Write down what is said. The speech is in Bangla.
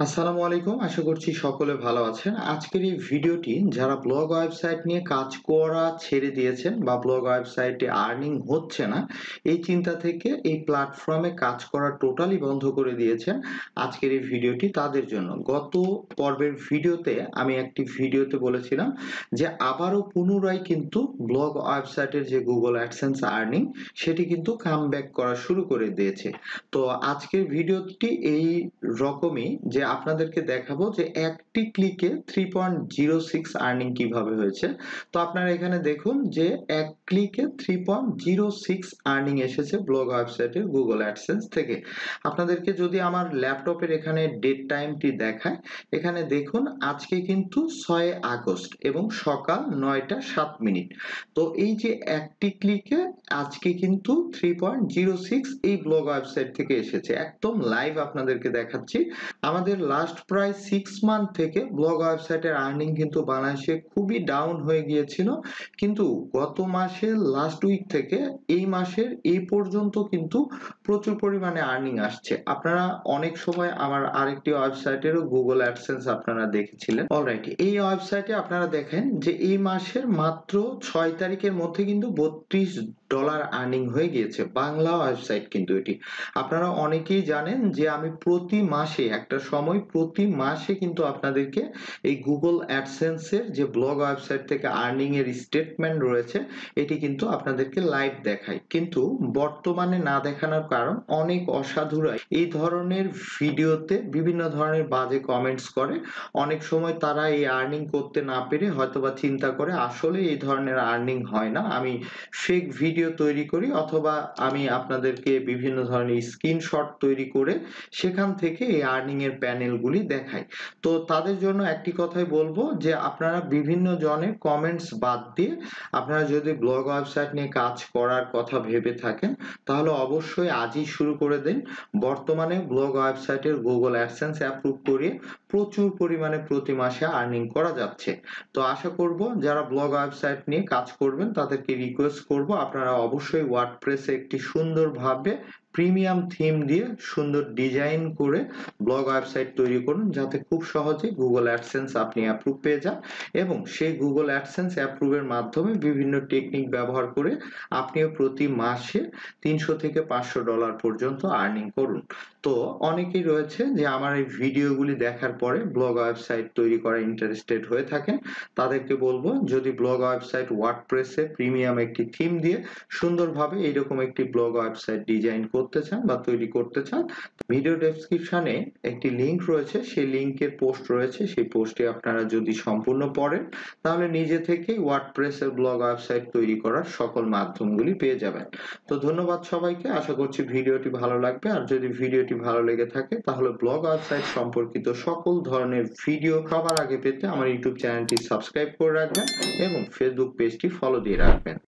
আসসালামু আলাইকুম। আশা করছি সকলে ভালো আছেন। আজকের এই ভিডিওটি যারা ব্লগ ওয়েবসাইট নিয়ে কাজ করা ছেড়ে দিয়েছেন বা ব্লগ ওয়েবসাইটে আর্নিং হচ্ছে না, এই চিন্তা থেকে এই প্ল্যাটফর্মে কাজ করা টোটালি বন্ধ করে দিয়েছেন। আজকের এই ভিডিওটি তাদের জন্য। গত পর্বের ভিডিওতে আমি একটি ভিডিওতে বলেছিলাম যে আবারও পুনরায় কিন্তু ব্লগ ওয়েবসাইটের যে Google AdSense আর্নিং সেটি কিন্তু কামব্যাক করা শুরু করে দিয়েছে। তো আজকের ভিডিওটি এই রকমই যে আপনাদেরকে দেখাবো যে একটি ক্লিকে 3.06 আর্নিং কিভাবে হয়েছে। তো আপনারা এখানে দেখুন যে এক ক্লিকে 3.06 আর্নিং এসেছে ব্লগ ওয়েবসাইটের Google AdSense থেকে। আপনাদেরকে যদি আমার ল্যাপটপের এখানে ডেট টাইমটি দেখায়, এখানে দেখুন আজকে কিন্তু 6 আগস্ট এবং সকাল 9টা 7 মিনিট। তো এই যে একটি ক্লিকে আজকে কিন্তু 3.06 এই ব্লগ ওয়েবসাইট থেকে এসেছে। একদম লাইভ আপনাদেরকে দেখাচ্ছি। আমাদের লাস্ট প্রায় 6 মান্থ থেকে ব্লগ ওয়েবসাইটের আর্নিং কিন্তু বাংলাদেশে খুবই ডাউন হয়ে গিয়েছিল। কিন্তু গত মাসের লাস্ট উইক থেকে এই মাসের এই পর্যন্ত কিন্তু প্রচুর পরিমাণে আর্নিং আসছে। আপনারা অনেক সময় আমার আরেকটি ওয়েবসাইটেরও Google AdSense আপনারা দেখেছিলেন। অলরাইট, এই ওয়েবসাইটে আপনারা দেখেন যে এই মাসের মাত্র 6 তারিখের মধ্যে কিন্তু $32 আর্নিং হয়ে গিয়েছে। বাংলা ওয়েবসাইট কিন্তু এটি। আপনারা অনেকেই জানেন যে আমি প্রতি মাসে একটা সময় প্রতি মাসে কিন্তু আপনাদেরকে এই Google AdSense এর যে ব্লগ ওয়েবসাইট থেকে আর্নিং এর স্টেটমেন্ট রয়েছে এটি কিন্তু আপনাদেরকে লাইভ দেখাই। কিন্তু বর্তমানে না দেখানোর কারণ অনেক অসাধুরা এই ধরনের ভিডিওতে বিভিন্ন ধরনের বাজে কমেন্টস করে। অনেক সময় তারা এই আর্নিং করতে না পেরে হয়তোবা চিন্তা করে আসলে এই ধরনের আর্নিং হয় না। আমি ফেক ভিডিও তৈরি করি অথবা আমি আপনাদেরকে বিভিন্ন ধরনের স্ক্রিনশট তৈরি করে সেখান থেকে এই আর্নিং এর প্যানেলগুলি দেখাই। তো তাদের জন্য একটি কথাই বলবো যে আপনারা বিভিন্ন জনের কমেন্টস বাদ দিয়ে আপনারা যদি ব্লগ ওয়েবসাইট নিয়ে কাজ করার কথা ভেবে থাকেন তাহলে অবশ্যই আজই শুরু করে দিন। বর্তমানে ব্লগ ওয়েবসাইটের Google AdSense অ্যাপ্রুভ করিয়ে প্রচুর পরিমাণে প্রতি মাসে আর্নিং করা যাচ্ছে। তো আশা করব যারা ব্লগ ওয়েবসাইট নিয়ে কাজ করবেন তাদেরকে রিকোয়েস্ট করব আপনারা অবশ্যই ওয়ার্ডপ্রেসে একটি সুন্দরভাবে প্রিমিয়াম থিম দিয়ে সুন্দর ডিজাইন করে ব্লগ ওয়েবসাইট তৈরি করুন যাতে খুব সহজে Google AdSense আপনি অ্যাপ্রুভ পেয়ে যান এবং সেই Google AdSense অ্যাপ্রুভের মাধ্যমে বিভিন্ন টেকনিক ব্যবহার করে আপনিও প্রতি মাসে $300 থেকে $500 পর্যন্ত আর্নিং করুন। তো অনেকেই রয়েছে যে আমার এই ভিডিওগুলি দেখার পরে ব্লগ ওয়েবসাইট তৈরি করা ইন্টারেস্টেড হয়ে থাকেন। তাদেরকে বলবো যদি ব্লগ ওয়েবসাইট ওয়ার্ডপ্রেসে প্রিমিয়াম একটি থিম দিয়ে সুন্দরভাবে এইরকম একটি ব্লগ ওয়েবসাইট ডিজাইন করতে চান বা তৈরি করতে চান, ভিডিও ডেসক্রিপশনে একটি লিংক রয়েছে, সেই লিংকের পোস্ট রয়েছে, সেই পোস্টে আপনারা যদি সম্পূর্ণ পড়েন তাহলে নিজে থেকেই ওয়ার্ডপ্রেসের ব্লগ ওয়েবসাইট তৈরি করার সকল মাধ্যমগুলি পেয়ে যাবেন। তো ধন্যবাদ সবাইকে। আশা করছি ভিডিওটি ভালো লাগবে। আর যদি ভিডিওটি ভালো লেগে থাকে তাহলে ব্লগ ওয়েবসাইট সম্পর্কিত সকল ধরনের ভিডিও সবার আগে পেতে আমার ইউটিউব চ্যানেলটি সাবস্ক্রাইব করে রাখবেন এবং ফেসবুক পেজটি ফলো দিয়ে রাখবেন।